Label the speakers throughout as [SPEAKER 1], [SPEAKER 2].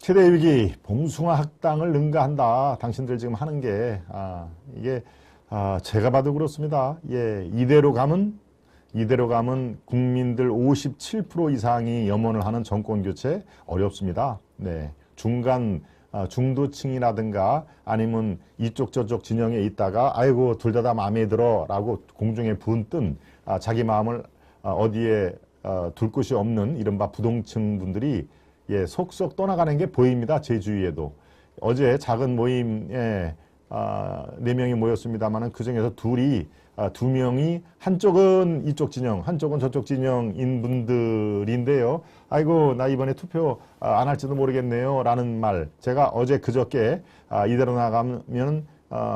[SPEAKER 1] 최대 위기, 봉숭아 학당을 능가한다. 당신들 지금 하는 게, 이게, 제가 봐도 그렇습니다. 예, 이대로 가면 국민들 57% 이상이 염원을 하는 정권 교체 어렵습니다. 네. 중도층이라든가 아니면 이쪽 저쪽 진영에 있다가 아이고 둘 다 마음에 들어 라고 공중에 분뜬 자기 마음을 어디에 둘 곳이 없는 이른바 부동층 분들이 예, 속속 떠나가는 게 보입니다. 제 주위에도. 어제 작은 모임에 4명이 모였습니다만은 그 중에서 두 명이 한쪽은 이쪽 진영, 한쪽은 저쪽 진영인 분들인데요. 아이고, 나 이번에 투표 안 할지도 모르겠네요. 라는 말. 제가 어제 그저께 이대로 나가면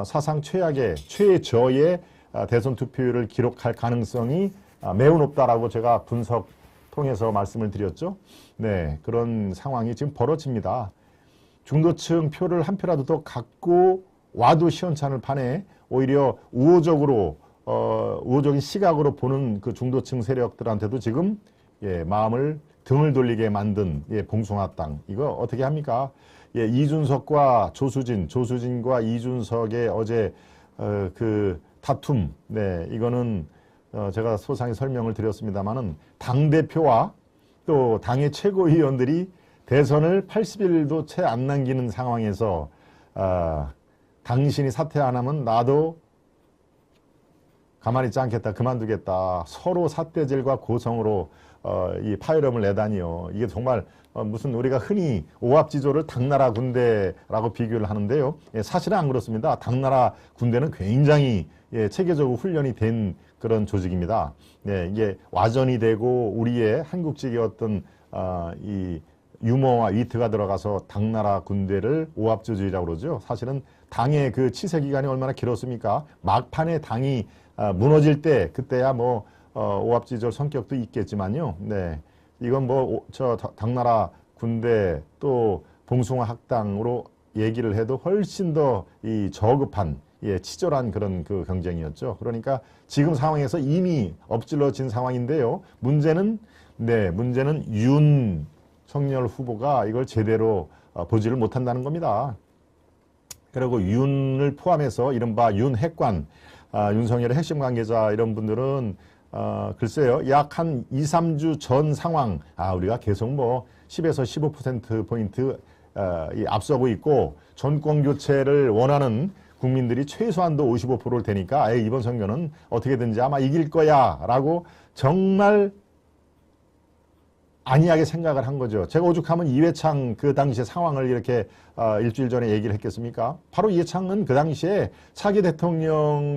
[SPEAKER 1] 사상 최저의 대선 투표율을 기록할 가능성이 매우 높다라고 제가 분석 통해서 말씀을 드렸죠. 네, 그런 상황이 지금 벌어집니다. 중도층 표를 한 표라도 더 갖고 와도 시원찮을 판에 오히려 우호적인 시각으로 보는 그 중도층 세력들한테도 지금 예, 마음을 등을 돌리게 만든 예, 봉숭아 땅. 이거 어떻게 합니까? 예, 이준석과 조수진과 이준석의 어제 그 다툼. 네, 이거는 제가 소상히 설명을 드렸습니다만은 당대표와 또 당의 최고위원들이 대선을 80일도 채 안 남기는 상황에서 당신이 사퇴 안 하면 나도 가만히 있지 않겠다, 그만두겠다. 서로 삿대질과 고성으로 이 파열음을 내다니요. 이게 정말 무슨 우리가 흔히 오합지졸을 당나라 군대라고 비교를 하는데요. 예, 사실은 안 그렇습니다. 당나라 군대는 굉장히 예, 체계적으로 훈련이 된 그런 조직입니다. 네, 이게 와전이 되고 우리의 한국적인 어떤 이 유머와 위트가 들어가서 당나라 군대를 오합지졸이라고 그러죠. 사실은 당의 그 치세 기간이 얼마나 길었습니까? 막판에 당이 무너질 때 그때야 뭐 오합지졸 성격도 있겠지만요. 네, 이건 뭐 저 당나라 군대 또 봉숭아 학당으로 얘기를 해도 훨씬 더 이 저급한 예, 치졸한 그런 그 경쟁이었죠. 그러니까 지금 상황에서 이미 엎질러진 상황인데요. 문제는 윤석열 후보가 이걸 제대로 보지를 못한다는 겁니다. 그리고 윤을 포함해서 이른바 윤핵관, 윤석열의 핵심 관계자 이런 분들은 글쎄요. 약 한 2, 3주 전 상황, 우리가 계속 뭐 10에서 15%포인트 앞서고 있고 정권 교체를 원하는 국민들이 최소한도 55%를 되니까 이번 선거는 어떻게든지 아마 이길 거야 라고 정말 안이하게 생각을 한 거죠. 제가 오죽하면 이회창 그 당시의 상황을 이렇게 일주일 전에 얘기를 했겠습니까? 바로 이회창은 그 당시에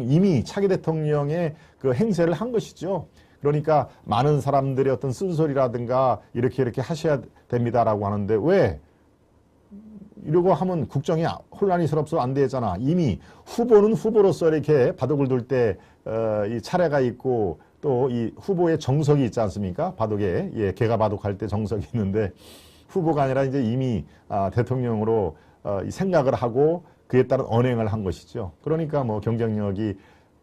[SPEAKER 1] 이미 차기 대통령의 그 행세를 한 것이죠. 그러니까 많은 사람들의 어떤 쓴소리라든가 이렇게 하셔야 됩니다라고 하는데 왜? 이러고 하면 국정이 혼란스럽서 안 되잖아. 이미 후보는 후보로서 이렇게 바둑을 둘 때 이 차례가 있고 또 이 후보의 정석이 있지 않습니까? 바둑에 예, 개가 바둑할 때 정석이 있는데 후보가 아니라 이제 이미 대통령으로 이 생각을 하고 그에 따른 언행을 한 것이죠. 그러니까 뭐 경쟁력이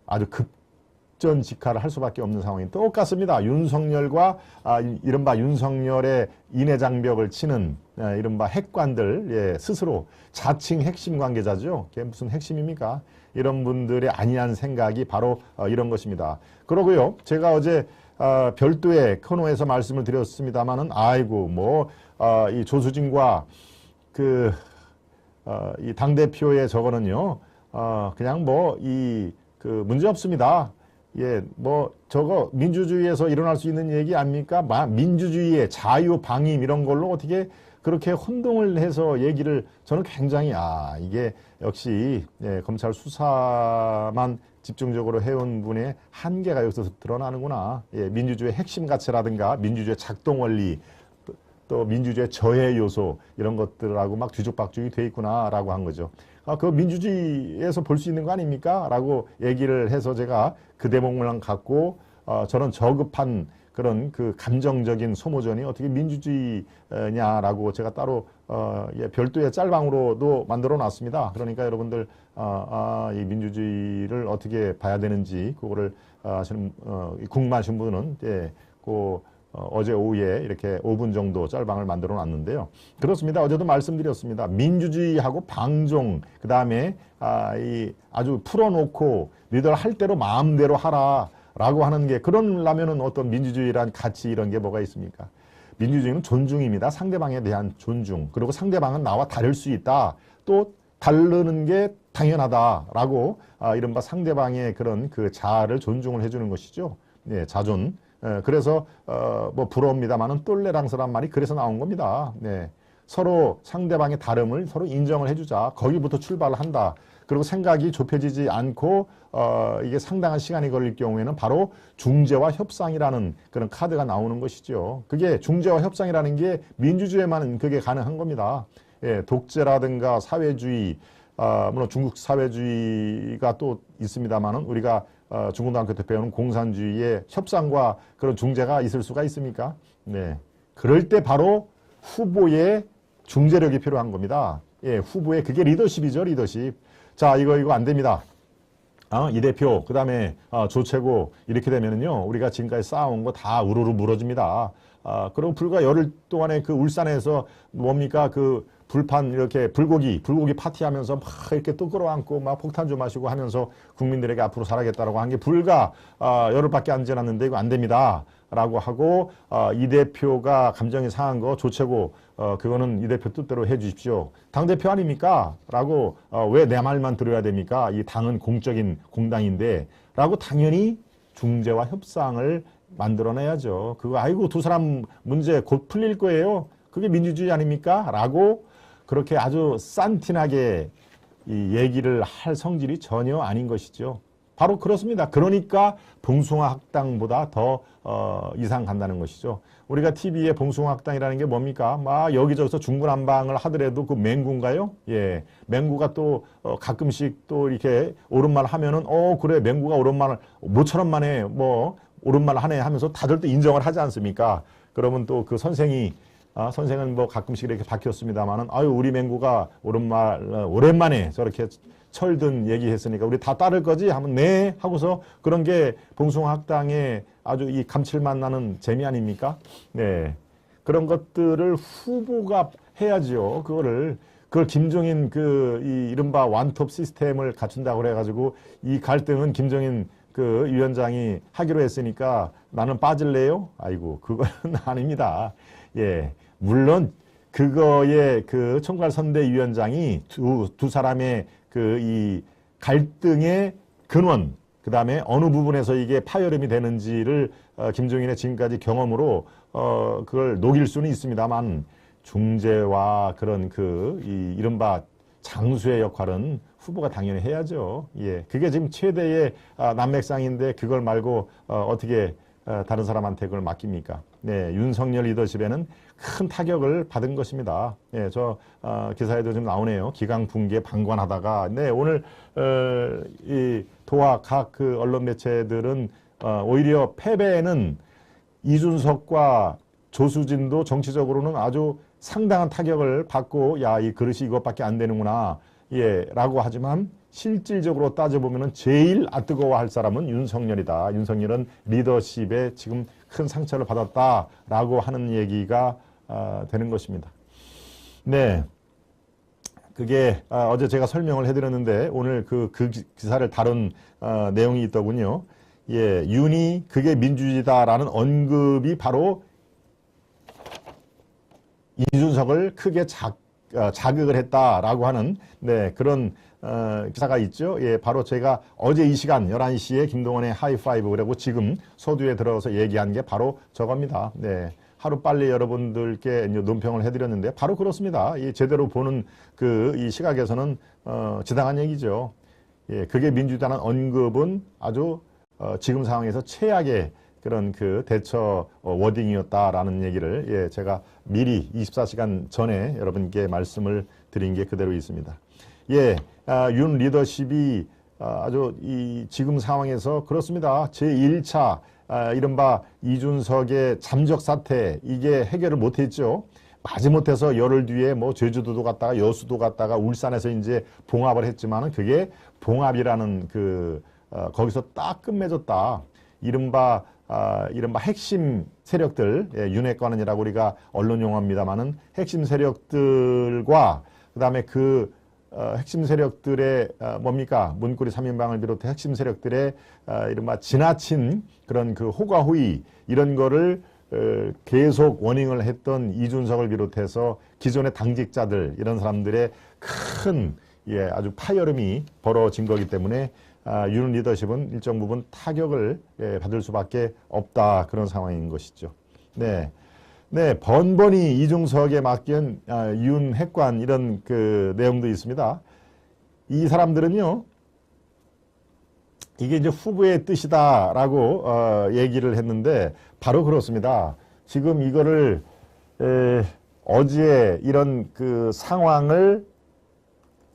[SPEAKER 1] 아주 급전직하를 할 수밖에 없는 상황이 똑같습니다. 윤석열과 이른바 윤석열의 인해장벽을 치는 이른바 핵관들 예, 스스로 자칭 핵심 관계자죠. 그게 무슨 핵심입니까? 이런 분들의 안이한 생각이 바로 이런 것입니다. 그러고요. 제가 어제 별도의 코너에서 말씀을 드렸습니다마는 아이고 뭐 이 조수진과 이 당대표의 저거는요. 그냥 뭐 그 문제 없습니다. 예, 뭐 저거 민주주의에서 일어날 수 있는 얘기 아닙니까? 민주주의의 자유 방임 이런 걸로 어떻게 그렇게 혼동을 해서 얘기를 저는 굉장히 이게 역시 예, 검찰 수사만 집중적으로 해온 분의 한계가 여기서 드러나는구나. 예, 민주주의 핵심 가치라든가 민주주의 작동 원리 또 민주주의 저해 요소 이런 것들하고 막 뒤죽박죽이 돼 있구나라고 한 거죠. 그거 민주주의에서 볼 수 있는 거 아닙니까? 라고 얘기를 해서 제가 그 대목만 갖고 저런 저급한 그런 그 감정적인 소모전이 어떻게 민주주의냐라고 제가 따로 예, 별도의 짤방으로도 만들어 놨습니다. 그러니까 여러분들 이 민주주의를 어떻게 봐야 되는지 그거를 궁금하신 분은 예, 어제 오후에 이렇게 5분 정도 짤방을 만들어 놨는데요. 그렇습니다. 어제도 말씀드렸습니다. 민주주의하고 방종, 그 다음에 아주 풀어놓고 니들 할 대로 마음대로 하라 라고 하는 게, 그러려면은 어떤 민주주의란 가치 이런 게 뭐가 있습니까? 민주주의는 존중입니다. 상대방에 대한 존중. 그리고 상대방은 나와 다를 수 있다. 또 다르는 게 당연하다라고 이른바 상대방의 그런 그 자아를 존중을 해주는 것이죠. 네, 자존. 그래서 뭐 부러웁니다만은 똘레랑스란 말이 그래서 나온 겁니다. 네, 서로 상대방의 다름을 서로 인정을 해주자. 거기부터 출발을 한다. 그리고 생각이 좁혀지지 않고 이게 상당한 시간이 걸릴 경우에는 바로 중재와 협상이라는 그런 카드가 나오는 것이죠. 그게 중재와 협상이라는 게 민주주의에만 그게 가능한 겁니다. 예, 독재라든가 사회주의, 물론 중국 사회주의가 또 있습니다만은 우리가 중고등학교 때 배우는 공산주의의 협상과 그런 중재가 있을 수가 있습니까? 네, 그럴 때 바로 후보의 중재력이 필요한 겁니다. 예, 후보의 그게 리더십이죠, 리더십. 자, 이거 안 됩니다. 이 대표, 그 다음에 조채고 이렇게 되면은요, 우리가 지금까지 쌓아온 거 다 우르르 무너집니다. 그리고 불과 열흘 동안에 그 울산에서 뭡니까? 그 불판 이렇게 불고기 파티하면서 막 이렇게 또 끌어안고 막 폭탄 좀 마시고 하면서 국민들에게 앞으로 살아겠다라고 한 게 불과 열흘밖에 안 지났는데 이거 안 됩니다. 라고 하고 이 대표가 감정이 상한 거 조채고 그거는 이 대표 뜻대로 해 주십시오. 당대표 아닙니까? 라고 왜 내 말만 들어야 됩니까? 이 당은 공적인 공당인데 라고 당연히 중재와 협상을 만들어내야죠. 그거 아이고 두 사람 문제 곧 풀릴 거예요. 그게 민주주의 아닙니까? 라고 그렇게 아주 싼티나게 이 얘기를 할 성질이 전혀 아닌 것이죠. 바로 그렇습니다. 그러니까 봉숭아 학당보다 더 이상 간다는 것이죠. 우리가 TV에 봉숭아 학당이라는 게 뭡니까? 막 여기저기서 중구난방을 하더라도 그 맹구인가요? 예, 맹구가 또 가끔씩 또 이렇게 옳은 말 하면은 그래 맹구가 옳은 말을 모처럼 만에 뭐 옳은 말 하네 하면서 다들 또 인정을 하지 않습니까? 그러면 또 그 선생은 뭐 가끔씩 이렇게 바뀌었습니다만은 아유 우리 맹구가 옳은 말 오랜만에 저렇게 철든 얘기했으니까 우리 다 따를 거지 하면 네 하고서 그런 게 봉숭아 학당의 아주 이 감칠맛 나는 재미 아닙니까? 네, 그런 것들을 후보가 해야지요. 그걸 김종인 이 이른바 완톱 시스템을 갖춘다고 그래가지고 이 갈등은 김종인 그 위원장이 하기로 했으니까 나는 빠질래요? 아이고 그건 아닙니다. 예, 물론 그거의 그 총괄선대위원장이 두 사람의 이 갈등의 근원, 그 다음에 어느 부분에서 이게 파열음이 되는지를 김종인의 지금까지 경험으로 그걸 녹일 수는 있습니다만 중재와 그런 이 이른바 장수의 역할은 후보가 당연히 해야죠. 예, 그게 지금 최대의 난맥상인데 그걸 말고 어떻게 다른 사람한테 그걸 맡깁니까? 네, 윤석열 리더십에는 큰 타격을 받은 것입니다. 예, 저 기사에도 좀 나오네요. 기강 붕괴 방관하다가 네, 오늘 이 도와 각 그 언론 매체들은 오히려 패배에는 이준석과 조수진도 정치적으로는 아주 상당한 타격을 받고 야, 이 그릇이 이것밖에 안 되는구나. 예, 라고 하지만 실질적으로 따져보면 제일 뜨거워할 사람은 윤석열이다. 윤석열은 리더십에 지금 큰 상처를 받았다라고 하는 얘기가 되는 것입니다. 네, 그게 어제 제가 설명을 해드렸는데 오늘 그 기사를 다룬 내용이 있더군요. 예, 윤이 그게 민주주의다라는 언급이 바로 이준석을 크게 자극을 했다라고 하는 네, 그런 기사가 있죠. 예, 바로 제가 어제 이 시간 11시에 김동원의 하이파이브 그리고 지금 서두에 들어서 얘기한 게 바로 저겁니다. 네, 하루 빨리 여러분들께 논평을 해드렸는데 바로 그렇습니다. 이 제대로 보는 이 시각에서는 지당한 얘기죠. 예, 그게 민주주의라는 언급은 아주 지금 상황에서 최악의 그런 그 대처 워딩이었다라는 얘기를 예, 제가 미리 24시간 전에 여러분께 말씀을 드린 게 그대로 있습니다. 예, 윤 리더십이 아주 지금 상황에서 그렇습니다. 제1차 이른바 이준석의 잠적 사태 이게 해결을 못했죠. 마지못해서 열흘 뒤에 뭐 제주도도 갔다가 여수도 갔다가 울산에서 이제 봉합을 했지만은 그게 봉합이라는 거기서 딱 끝맺었다. 이른바 이른바 핵심 세력들, 예, 윤핵관이라고 우리가 언론 용어입니다만은 핵심 세력들과 그다음에 핵심 세력들의 뭡니까? 문고리 3인방을 비롯해 핵심 세력들의 이른바 지나친 그런 그 호가호의 이런 거를 계속 워닝을 했던 이준석을 비롯해서 기존의 당직자들 이런 사람들의 큰 아주 파열음이 벌어진 거기 때문에 윤 리더십은 일정 부분 타격을 받을 수밖에 없다 그런 상황인 것이죠. 네, 번번이 이준석에 맡긴 윤 핵관 이런 그 내용도 있습니다. 이 사람들은요, 이게 이제 후보의 뜻이다라고 얘기를 했는데 바로 그렇습니다. 지금 이거를 어제 이런 그 상황을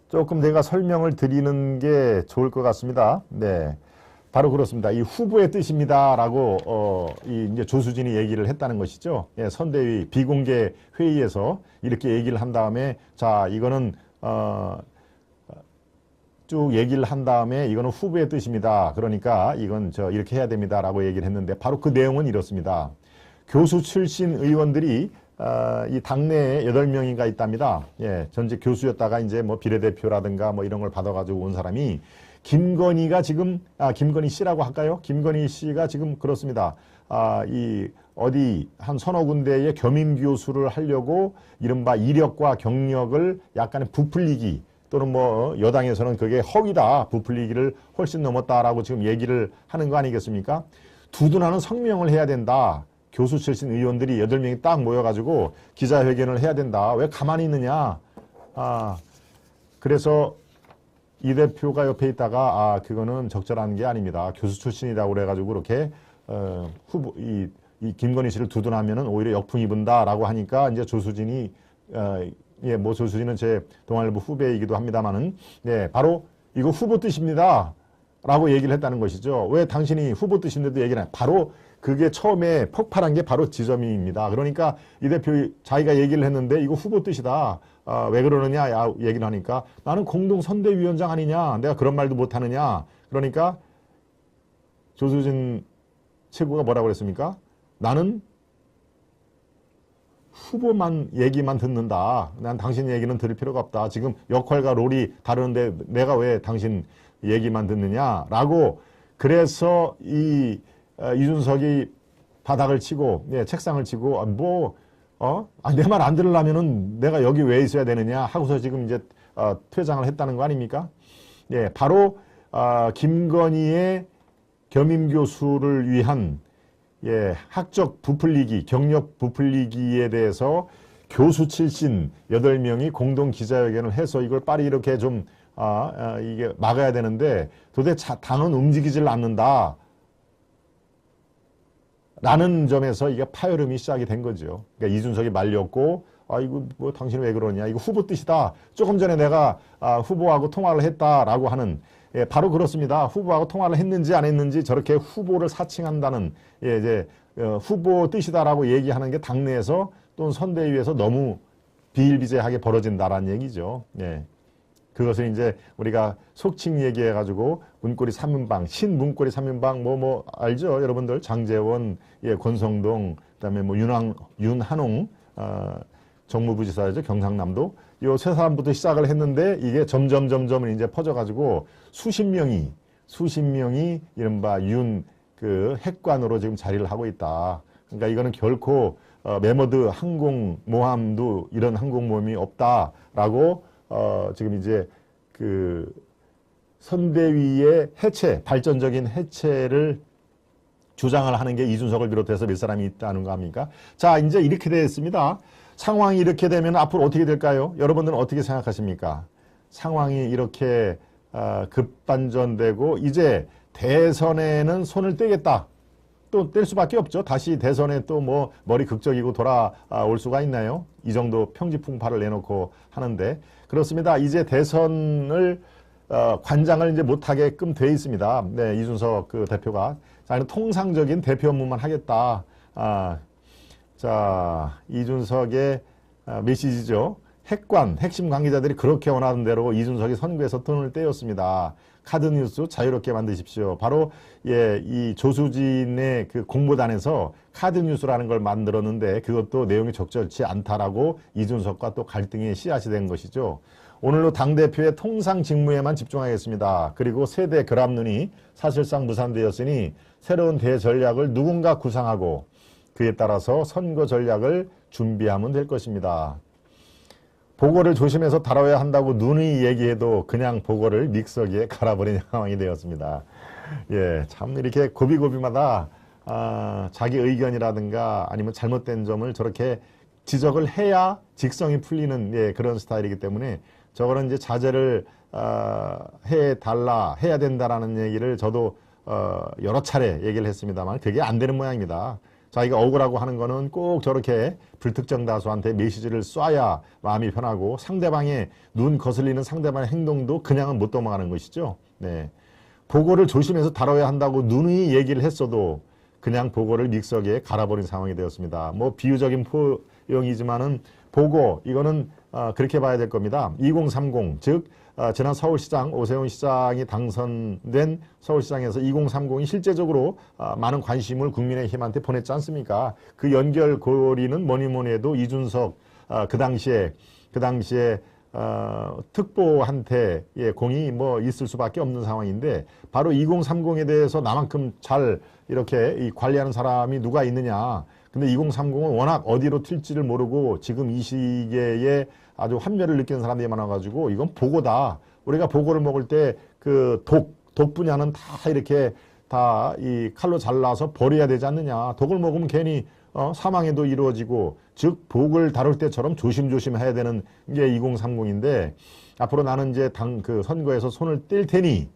[SPEAKER 1] 조금 내가 설명을 드리는 게 좋을 것 같습니다. 네, 바로 그렇습니다. 이 후보의 뜻입니다라고 이제 조수진이 얘기를 했다는 것이죠. 예, 선대위 비공개 회의에서 이렇게 얘기를 한 다음에 자 이거는 쭉 얘기를 한 다음에 이거는 후보의 뜻입니다. 그러니까 이건 이렇게 해야 됩니다라고 얘기를 했는데 바로 그 내용은 이렇습니다. 교수 출신 의원들이 이 당내에 8명인가 있답니다. 예, 전직 교수였다가 이제 뭐 비례대표라든가 뭐 이런 걸 받아가지고 온 사람이 김건희가 지금, 김건희 씨라고 할까요? 김건희 씨가 지금 그렇습니다. 한 서너 군데의 겸임 교수를 하려고 이른바 이력과 경력을 약간의 부풀리기 또는 뭐 여당에서는 그게 허위다, 부풀리기를 훨씬 넘었다라고 지금 얘기를 하는 거 아니겠습니까? 두둔하는 성명을 해야 된다. 교수 출신 의원들이 8명이 딱 모여가지고 기자회견을 해야 된다. 왜 가만히 있느냐? 그래서 이 대표가 옆에 있다가 그거는 적절한 게 아닙니다. 교수 출신이라고 그래가지고 그렇게 이 김건희 씨를 두둔하면은 오히려 역풍 입은다라고 하니까 이제 조수진이 뭐 조수진은 제 동아일보 후배이기도 합니다만은 바로 이거 후보 뜻입니다. 라고 얘기를 했다는 것이죠. 왜 당신이 후보 뜻인데도 얘기를 안 해? 바로 그게 처음에 폭발한 게 바로 지점입니다. 그러니까 이 대표 자기가 얘기를 했는데 이거 후보 뜻이다. 왜 그러느냐 얘기를 하니까 나는 공동선대위원장 아니냐. 내가 그런 말도 못하느냐. 그러니까 조수진 최고가 뭐라고 그랬습니까? 나는 후보만 얘기만 듣는다. 난 당신 얘기는 들을 필요가 없다. 지금 역할과 롤이 다르는데 내가 왜 당신 얘기만 듣느냐라고 그래서 이준석이 바닥을 치고 책상을 치고 내 말 안 들으려면은 내가 여기 왜 있어야 되느냐 하고서 지금 이제 퇴장을 했다는 거 아닙니까? 바로 김건희의 겸임 교수를 위한 학적 부풀리기, 경력 부풀리기에 대해서 교수 출신 8명이 공동 기자회견을 해서 이걸 빨리 이렇게 좀 이게 막아야 되는데 도대체 당은 움직이질 않는다. 라는 점에서 이게 파열음이 시작이 된 거죠. 그러니까 이준석이 말렸고, 이거 뭐 당신은 왜 그러냐. 이거 후보 뜻이다. 조금 전에 내가 후보하고 통화를 했다라고 하는, 바로 그렇습니다. 후보하고 통화를 했는지 안 했는지 저렇게 후보를 사칭한다는, 이제 후보 뜻이다라고 얘기하는 게 당내에서 또는 선대위에서 너무 비일비재하게 벌어진다라는 얘기죠. 그것을 이제 우리가 속칭 얘기해가지고 문고리 3인방, 신문고리 3인방 뭐 알죠? 여러분들 장제원, 권성동, 그다음에 뭐 윤한홍 정무부지사죠, 경상남도. 요 세 사람부터 시작을 했는데 이게 점점 이제 퍼져가지고 수십 명이 이른바 윤 그 핵관으로 지금 자리를 하고 있다. 그러니까 이거는 결코 메머드 항공모함도 이런 항공모함이 없다라고 지금 이제 그 선대위의 해체, 발전적인 해체를 주장을 하는 게 이준석을 비롯해서 몇 사람이 있다는 거 아닙니까? 자, 이제 이렇게 됐습니다. 상황이 이렇게 되면 앞으로 어떻게 될까요? 여러분들은 어떻게 생각하십니까? 상황이 이렇게 급반전되고 이제 대선에는 손을 떼겠다. 또 뗄 수밖에 없죠. 다시 대선에 또 뭐 머리 극적이고 돌아올 수가 있나요? 이 정도 평지풍파를 내놓고 하는데 그렇습니다. 이제 대선을 관장을 이제 못하게끔 돼 있습니다. 이준석 그 대표가 자기는 통상적인 대표 업무만 하겠다. 자, 이준석의 메시지죠. 핵심 관계자들이 그렇게 원하는 대로 이준석이 선거에서 돈을 떼었습니다. 카드뉴스 자유롭게 만드십시오. 바로 이 조수진의 그 공보단에서 카드뉴스라는 걸 만들었는데 그것도 내용이 적절치 않다라고 이준석과 또 갈등의 씨앗이 된 것이죠. 오늘로 당대표의 통상 직무에만 집중하겠습니다. 그리고 세대 결합론이 사실상 무산되었으니 새로운 대전략을 누군가 구상하고 그에 따라서 선거 전략을 준비하면 될 것입니다. 보고를 조심해서 다뤄야 한다고 누누이 얘기해도 그냥 보고를 믹서기에 갈아버린 상황이 되었습니다. 예, 참 이렇게 고비고비마다 자기 의견이라든가 아니면 잘못된 점을 저렇게 지적을 해야 직성이 풀리는 그런 스타일이기 때문에 저거는 이제 자제를 해야 된다라는 얘기를 저도 여러 차례 얘기를 했습니다만 그게 안 되는 모양입니다. 자기가 억울하고 하는 거는 꼭 저렇게 불특정 다수한테 메시지를 쏴야 마음이 편하고 상대방의 눈 거슬리는 상대방의 행동도 그냥은 못 넘어가는 것이죠. 네. 보고를 조심해서 다뤄야 한다고 누누이 얘기를 했어도 그냥 보고를 믹서기에 갈아버린 상황이 되었습니다. 뭐 비유적인 포용이지만은 보고 이거는 그렇게 봐야 될 겁니다. 2030 즉 지난 서울시장 오세훈 시장이 당선된 서울시장에서 2030이 실제적으로 많은 관심을 국민의힘한테 보냈지 않습니까? 그 연결고리는 뭐니 해도 이준석 그 당시에 특보한테 공이 뭐 있을 수밖에 없는 상황인데 바로 2030에 대해서 나만큼 잘 이렇게 관리하는 사람이 누가 있느냐. 근데 2030은 워낙 어디로 튈지를 모르고 지금 이 시기에 아주 환멸을 느끼는 사람들이 많아가지고 이건 보고다. 우리가 보고를 먹을 때 그 독 분야는 다 이렇게 다 이 칼로 잘라서 버려야 되지 않느냐. 독을 먹으면 괜히 사망에도 이루어지고 즉 복을 다룰 때처럼 조심조심 해야 되는 게 2030인데 앞으로 나는 이제 그 선거에서 손을 뗄 테니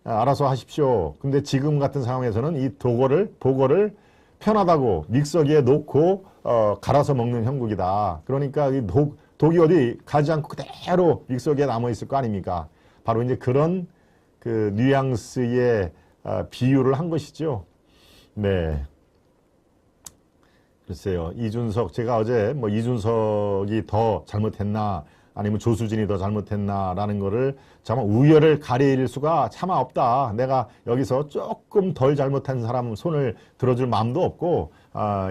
[SPEAKER 1] 알아서 하십시오. 근데 지금 같은 상황에서는 이 보고를 편하다고 믹서기에 놓고 갈아서 먹는 형국이다. 그러니까 이 독이 어디 가지 않고 그대로 믹서기에 남아 있을 거 아닙니까? 바로 이제 그런 그 뉘앙스의 비유를 한 것이죠. 네. 글쎄요. 이준석, 제가 어제 뭐 이준석이 더 잘못했나 아니면 조수진이 더 잘못했나라는 거를 정말 우열을 가릴 수가 차마 없다. 내가 여기서 조금 덜 잘못한 사람 손을 들어줄 마음도 없고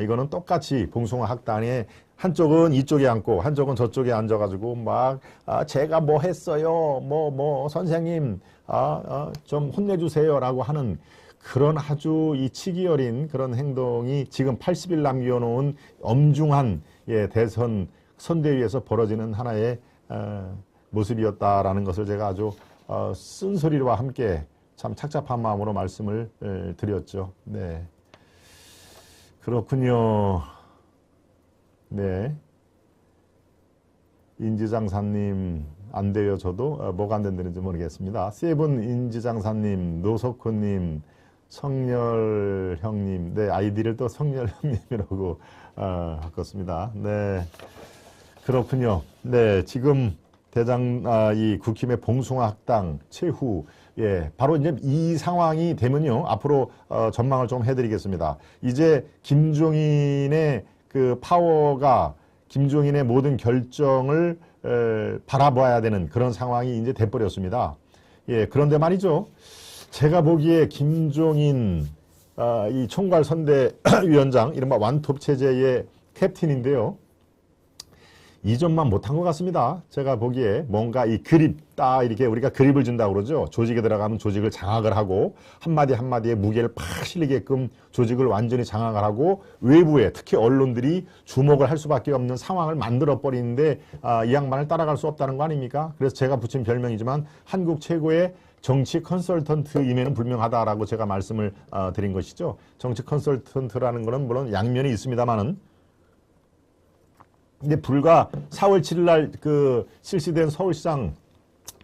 [SPEAKER 1] 이거는 똑같이 봉숭아 학단에 한쪽은 이쪽에 앉고 한쪽은 저쪽에 앉아가지고 막 제가 뭐 했어요. 뭐 선생님 좀 혼내주세요라고 하는 그런 아주 이 치기 어린 그런 행동이 지금 80일 남겨놓은 엄중한 대선 선대위에서 벌어지는 하나의 모습이었다라는 것을 제가 아주 쓴소리와 함께 참 착잡한 마음으로 말씀을 드렸죠. 네. 그렇군요. 네. 인지장사님 안 돼요. 저도 뭐가 안 된다는지 모르겠습니다. 세븐 인지장사님, 노석훈님, 성렬 형님, 네 아이디를 또 성렬 형님이라고 바꿨습니다. 네. 그렇군요. 네, 지금 이 국힘의 봉숭아 학당 최후, 바로 이제 이 상황이 되면요, 앞으로 전망을 좀 해드리겠습니다. 이제 김종인의 그 파워가 김종인의 모든 결정을 바라봐야 되는 그런 상황이 이제 돼버렸습니다. 그런데 말이죠, 제가 보기에 김종인 이 총괄선대위원장, 이른바 완톱 체제의 캡틴인데요. 이 점만 못한 것 같습니다. 제가 보기에 뭔가 이 그립, 딱 이렇게 우리가 그립을 준다고 그러죠. 조직에 들어가면 조직을 장악을 하고 한마디 한마디에 무게를 팍 실리게끔 조직을 완전히 장악을 하고 외부에 특히 언론들이 주목을 할 수밖에 없는 상황을 만들어버리는데 이 양반을 따라갈 수 없다는 거 아닙니까? 그래서 제가 붙인 별명이지만 한국 최고의 정치 컨설턴트임에는 불명하다라고 제가 말씀을 드린 것이죠. 정치 컨설턴트라는 거는 물론 양면이 있습니다만은 근데 불과 4월 7일 날 그 실시된 서울시장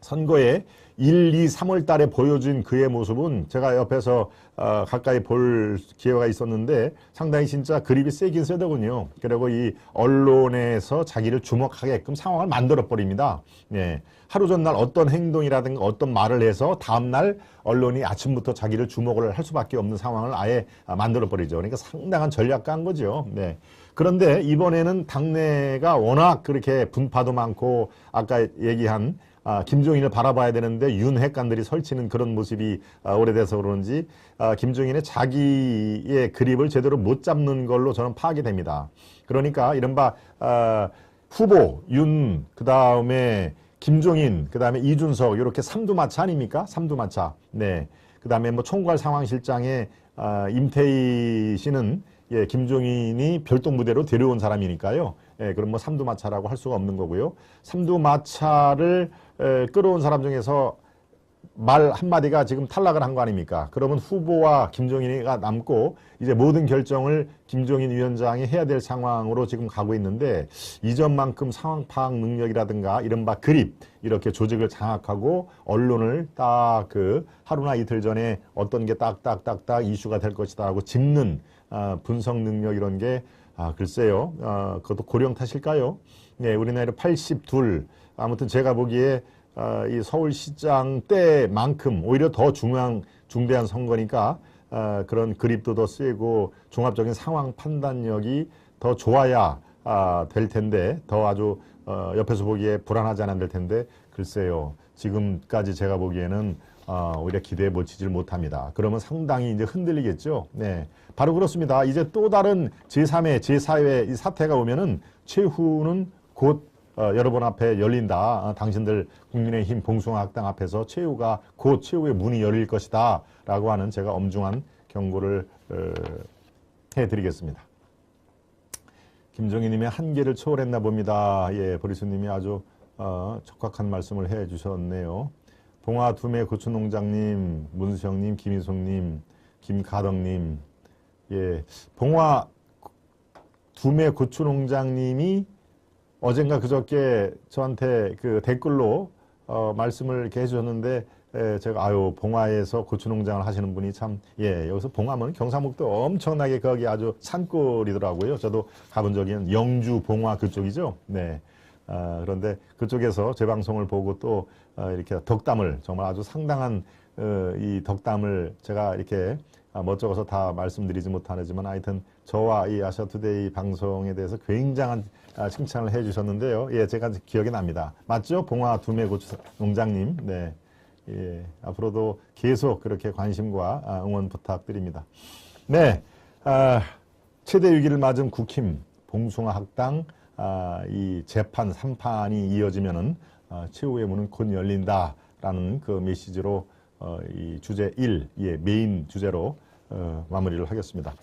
[SPEAKER 1] 선거에 1, 2, 3월 달에 보여준 그의 모습은 제가 옆에서 가까이 볼 기회가 있었는데 상당히 진짜 그립이 세긴 세더군요. 그리고 이 언론에서 자기를 주목하게끔 상황을 만들어 버립니다. 하루 전날 어떤 행동이라든가 어떤 말을 해서 다음날 언론이 아침부터 자기를 주목을 할 수밖에 없는 상황을 아예 만들어 버리죠. 그러니까 상당한 전략가인 거죠. 그런데 이번에는 당내가 워낙 그렇게 분파도 많고 아까 얘기한 김종인을 바라봐야 되는데 윤핵관들이 설치는 그런 모습이 오래돼서 그런지 김종인의 자기의 그립을 제대로 못 잡는 걸로 저는 파악이 됩니다. 그러니까 이른바 후보 윤 그다음에 김종인 그다음에 이준석 이렇게 삼두마차 아닙니까? 삼두마차. 네. 그다음에 뭐 총괄 상황실장에 임태희 씨는 예, 김종인이 별도무대로 데려온 사람이니까요. 예, 그럼 뭐 삼두마차라고 할 수가 없는 거고요. 삼두마차를 끌어온 사람 중에서 말 한마디가 지금 탈락을 한 거 아닙니까? 그러면 후보와 김종인이가 남고 이제 모든 결정을 김종인 위원장이 해야 될 상황으로 지금 가고 있는데 이전만큼 상황 파악 능력이라든가 이른바 그립 이렇게 조직을 장악하고 언론을 딱 그 하루나 이틀 전에 어떤 게 딱딱딱딱 이슈가 될 것이다 하고 짚는 분석 능력 이런 게 글쎄요. 그것도 고령 탓일까요? 네, 우리나라 82 아무튼 제가 보기에 이 서울시장 때만큼 오히려 더 중대한 선거니까 그런 그립도 더 세고 종합적인 상황 판단력이 더 좋아야 될 텐데 더 아주 옆에서 보기에 불안하지 않아야 될 텐데 글쎄요. 지금까지 제가 보기에는 오히려 기대에 미치질 못합니다. 그러면 상당히 이제 흔들리겠죠. 네, 바로 그렇습니다. 이제 또 다른 제3회, 제4회 이 사태가 오면은 최후는 곧 여러분 앞에 열린다. 당신들 국민의힘 봉숭아학당 앞에서 최후가 곧 최후의 문이 열릴 것이다. 라고 하는 제가 엄중한 경고를 해드리겠습니다. 김종인님의 한계를 초월했나 봅니다. 예, 보리수님이 아주 적확한 말씀을 해주셨네요. 봉화 두매 고추농장님, 문수형님, 김희송님, 김가덕님, 예, 봉화 두매 고추농장님이 어젠가 그저께 저한테 그 댓글로 말씀을 이렇게 해주셨는데 제가 봉화에서 고추농장을 하시는 분이 참 여기서 봉화면 경상북도 엄청나게 거기 아주 산골이더라고요. 저도 가본 적이 있는 영주 봉화 그쪽이죠. 네. 그런데 그쪽에서 제 방송을 보고 또 이렇게 덕담을 정말 아주 상당한 이 덕담을 제가 이렇게 멋쩍어서 다 말씀드리지 못하지만 하여튼 저와 이 아시아투데이 방송에 대해서 굉장한 칭찬을 해주셨는데요. 예, 제가 기억이 납니다. 맞죠? 봉화 두매고추 농장님. 네, 예, 앞으로도 계속 그렇게 관심과 응원 부탁드립니다. 네, 최대 위기를 맞은 국힘 봉숭아 학당 이 재판 3판이 이어지면은 최후의 문은 곧 열린다라는 그 메시지로 이 주제 1, 예, 메인 주제로 마무리를 하겠습니다.